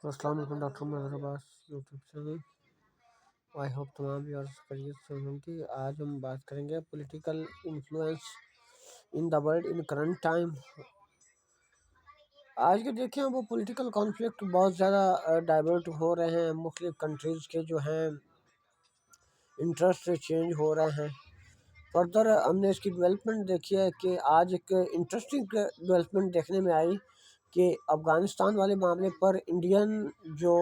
तो अस्सलाम वालेकुम doctor Mazhar Abbas YouTube channel. I hope तमाम व्यूअर्स खैरियत से होंगे। आज हम बात करेंगे political influence in the world in current time. आज के देखें वो पॉलिटिकल कॉन्फ्लिक्ट बहुत ज़्यादा डाइवर्ट हो रहे हैं। मुख्तलिफ कंट्रीज़ के जो हैं इंटरेस्ट चेंज हो रहे हैं। फर्दर हमने इसकी डेवलपमेंट देखी है कि आज एक इंटरेस्टिंग डेवलपमेंट देखने में आई कि अफ़गानिस्तान वाले मामले पर इंडियन जो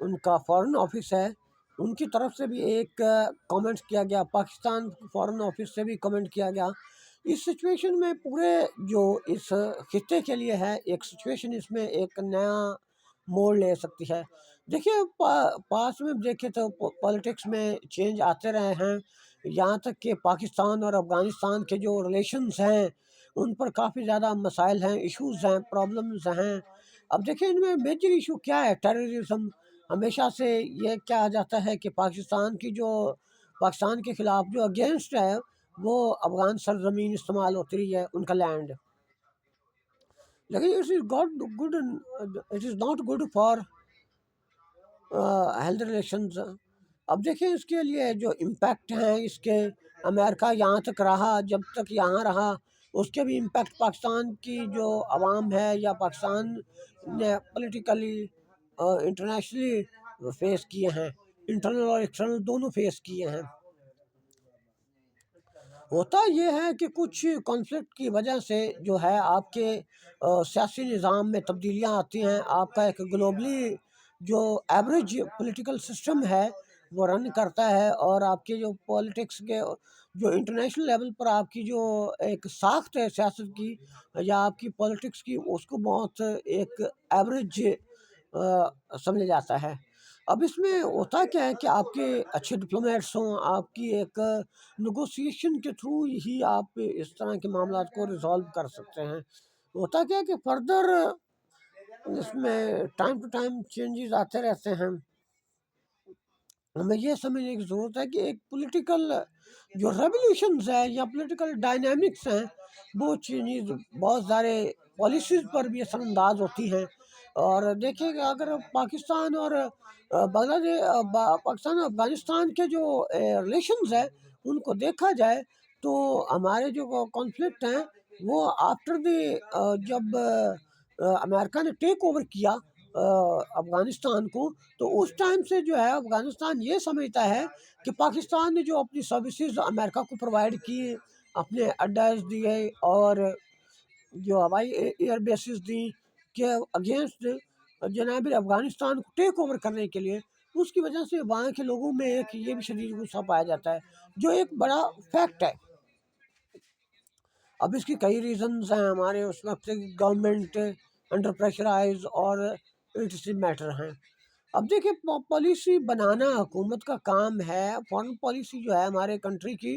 उनका फॉरेन ऑफिस है उनकी तरफ से भी एक कमेंट किया गया, पाकिस्तान फॉरेन ऑफिस से भी कमेंट किया गया। इस सिचुएशन में पूरे जो इस खित्ते के लिए है एक सिचुएशन इसमें एक नया मोड़ ले सकती है। देखिए पास में देखें तो पॉलिटिक्स में चेंज आते रहे हैं। यहाँ तक कि पाकिस्तान और अफ़गानिस्तान के जो रिलेशंस हैं उन पर काफ़ी ज़्यादा मसाइल हैं, इश्यूज़ हैं, प्रॉब्लम्स हैं। अब देखिए इनमें मेजर इशू क्या है, टेररिज्म। हमेशा से ये कहा जाता है कि पाकिस्तान के ख़िलाफ़ जो अगेंस्ट है वो अफ़गान सरज़मीन इस्तेमाल होती रही है, उनका लैंड। लेकिन it is not good for health relations. अब देखिए इसके लिए जो इम्पैक्ट हैं इसके, अमेरिका यहाँ तक रहा, जब तक यहाँ रहा उसके भी इम्पैक्ट पाकिस्तान की जो आवाम है या पाकिस्तान ने पॉलिटिकली इंटरनेशनली फेस किए हैं, इंटरनल और एक्सटर्नल दोनों फेस किए हैं। होता ये है कि कुछ कॉन्फ्लिक्ट की वजह से जो है आपके सियासी निज़ाम में तब्दीलियाँ आती हैं। आपका एक ग्लोबली जो एवरेज पॉलिटिकल सिस्टम है वो रन करता है, और आपके जो पॉलिटिक्स के जो इंटरनेशनल लेवल पर आपकी जो एक साख्त है सियासत की या आपकी पॉलिटिक्स की, उसको बहुत एक एवरेज समझा जाता है। अब इसमें होता क्या है कि आपके अच्छे डिप्लोमेट्स हों, आपकी एक नेगोशिएशन के थ्रू ही आप इस तरह के मामलात को रिजॉल्व कर सकते हैं। होता क्या है कि फर्दर इसमें टाइम टू टाइम चेंजेस आते रहते हैं। हमें ये समझने की ज़रूरत है कि एक पॉलिटिकल जो रेवोल्यूशंस है या पॉलिटिकल डायनामिक्स हैं वो चेंजेस बहुत सारे पॉलिसीज़ पर भी असरअंदाज होती हैं। और देखिएगा अगर पाकिस्तान और पाकिस्तान और अफ़गानिस्तान के जो रिलेशंस है उनको देखा जाए तो हमारे जो कॉन्फ्लिक्ट हैं वो आफ्टर जब अमेरिका ने टेक ओवर किया अफ़गानिस्तान को, तो उस टाइम से जो है अफ़गानिस्तान ये समझता है कि पाकिस्तान ने जो अपनी सर्विसेज अमेरिका को प्रोवाइड की, अपने अड्डाज दिए और जो हवाई एयर बेसिस दी के अगेंस्ट जनाब अफ़गानिस्तान को टेक ओवर करने के लिए, उसकी वजह से वहाँ के लोगों में एक ये भी शदीद गुस्सा पाया जाता है, जो एक बड़ा फैक्ट है। अब इसकी कई रीज़न्स हैं। हमारे उस वक्त गवर्नमेंट अंडर प्रेशराइज और इट्स मैटर हैं। अब देखिए पॉलिसी बनाना हुकूमत का काम है। फॉरेन पॉलिसी जो है हमारे कंट्री की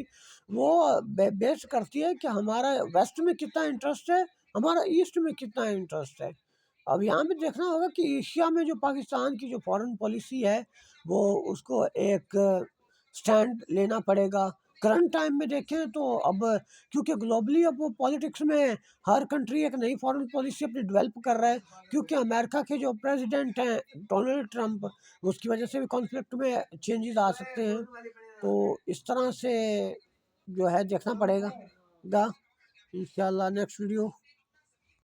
वो बेस करती है कि हमारा वेस्ट में कितना इंटरेस्ट है, हमारा ईस्ट में कितना इंटरेस्ट है। अब यहाँ पे देखना होगा कि एशिया में जो पाकिस्तान की जो फॉरेन पॉलिसी है वो उसको एक स्टैंड लेना पड़ेगा। करंट टाइम में देखें तो अब क्योंकि ग्लोबली अब वो पॉलिटिक्स में हर कंट्री एक नई फॉरेन पॉलिसी अपनी डेवलप कर रहा है, क्योंकि अमेरिका के जो प्रेसिडेंट हैं डोनाल्ड ट्रंप, उसकी वजह से भी कॉन्फ्लिक्ट में चेंजेस आ सकते हैं। तो इस तरह से जो है देखना पड़ेगा। इंशाल्लाह नेक्स्ट वीडियो